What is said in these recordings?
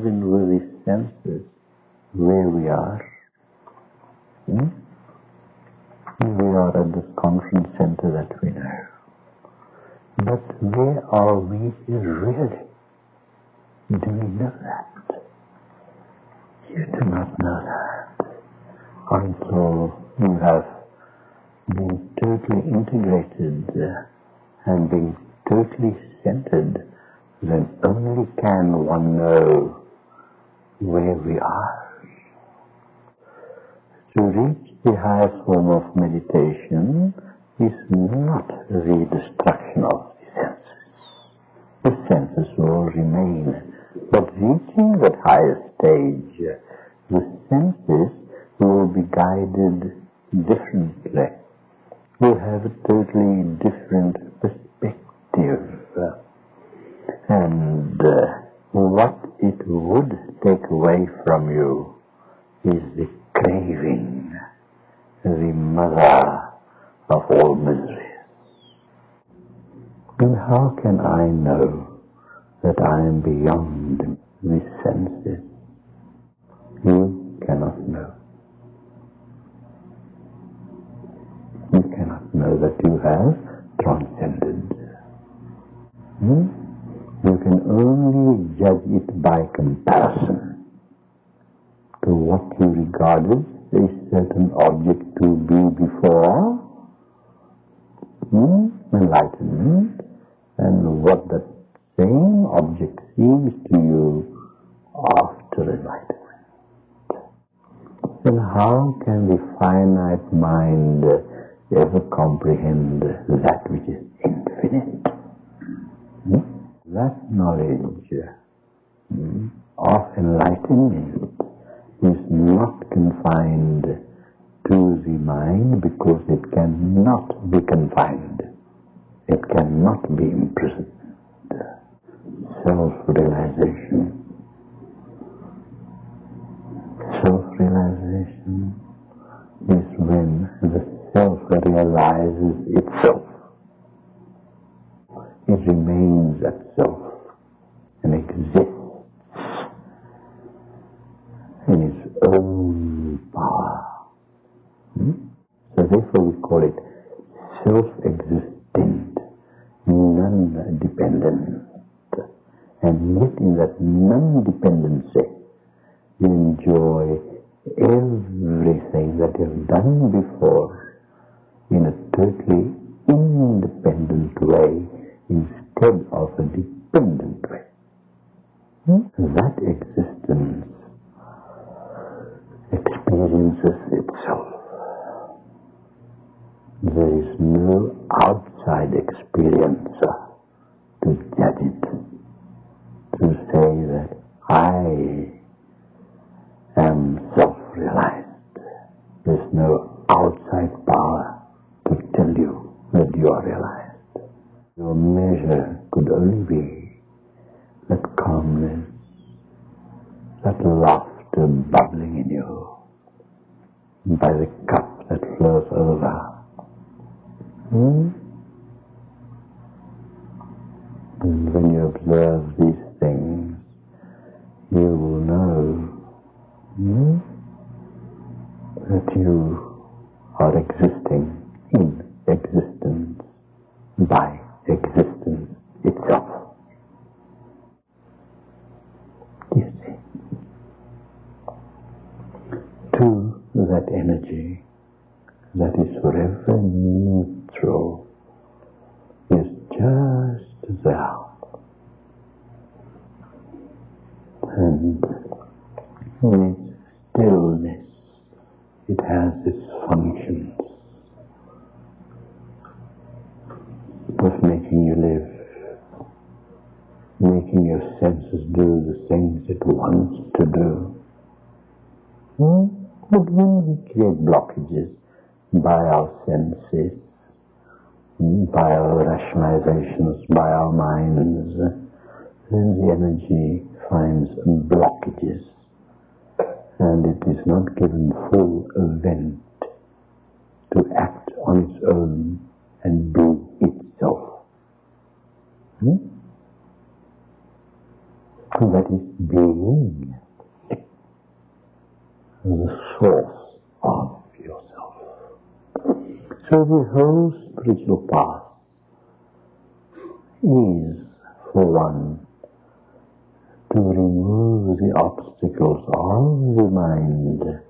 even with the senses where we are. We are at this conference center that we know. But where are we really? Do we know that? You do not know that until you have been totally integrated and being totally centered. Then only can one know where we are. To reach the highest form of meditation is not the destruction of the senses. The senses will remain, but reaching that higher stage, the senses will be guided differently. Will have a totally different perspective. And what it would take away from you is the craving, the mother of all miseries. And how can I know that I am beyond the senses? You cannot know. You cannot know that you have transcended. You can only judge it by comparison to what you regarded a certain object to be before enlightenment, and what that same object seems to you after enlightenment. Then how can the finite mind ever comprehend that which is infinite? That knowledge of enlightenment is not confined to the mind because it cannot be confined. It cannot be imprisoned. Self-realization. Self-realization is when the self realizes itself. It remains at self and exists in its own power. So therefore we call it self-existent, non-dependent. And yet in that non-dependency you enjoy everything that you have done before in a totally independent way instead of a dependent way. That existence experiences itself. There is no outside experiencer to judge it, to say that I am self-realized. There's no outside power to tell you that you are realized. Your measure could only be that calmness, that laughter bubbling in you by the cup that flows over. And when you observe these things, you will know that you are existing in existence by existence itself. You see? To that energy that is forever neutral is just there. And in its stillness, it has its functions of making you live, making your senses do the things it wants to do. But when we create blockages by our senses, by our rationalizations, by our minds, then the energy finds blockages and it is not given full vent to act on its own and be itself. that is being the source of yourself. So the whole spiritual path is for one to remove the obstacles of the mind.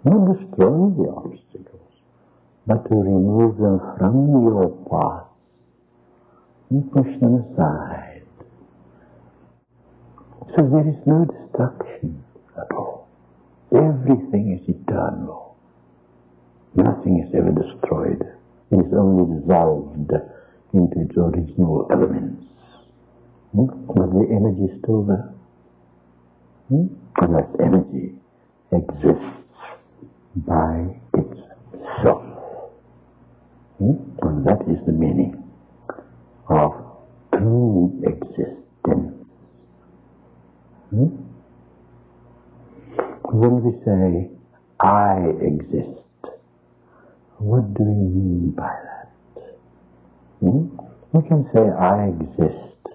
Not destroy the obstacles, but to remove them from your path and push them aside. So there is no destruction at all. Everything is eternal. Nothing is ever destroyed. It is only dissolved into its original elements. But the energy is still there. And that energy exists by itself. And that is the meaning of true existence. When we say, I exist, what do we mean by that? We can say, I exist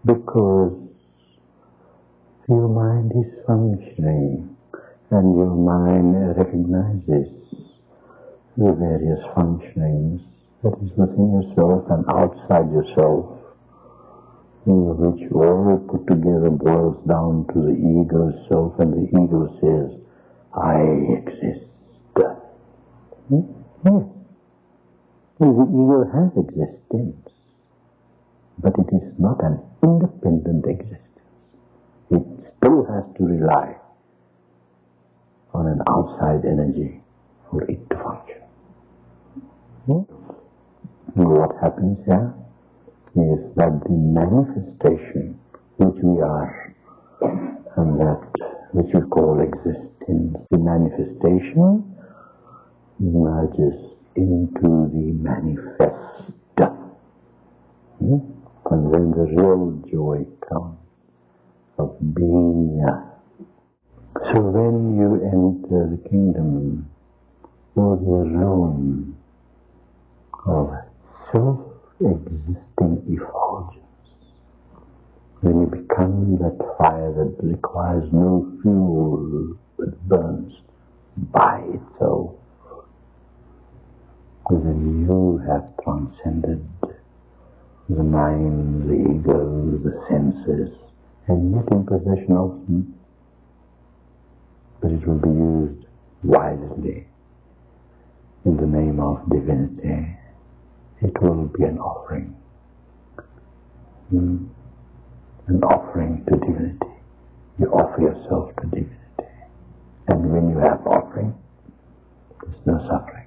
because your mind is functioning and your mind recognizes the various functionings that is within yourself and outside yourself, which all put together boils down to the ego self, and the ego says, I exist. Yes. The ego has existence, but it is not an independent existence. It still has to rely on an outside energy for it to function. What happens here is that the manifestation which we are, and that which we call existence, the manifestation merges into the manifest. And then the real joy comes of being. So when you enter the kingdom or the realm of self-existing effulgence, when you become that fire that requires no fuel but burns by itself, then you have transcended the mind, the ego, the senses, and yet in possession of them. But it will be used wisely in the name of divinity. It will be an offering. An offering to divinity. You offer yourself to divinity. And when you have offering, there's no suffering.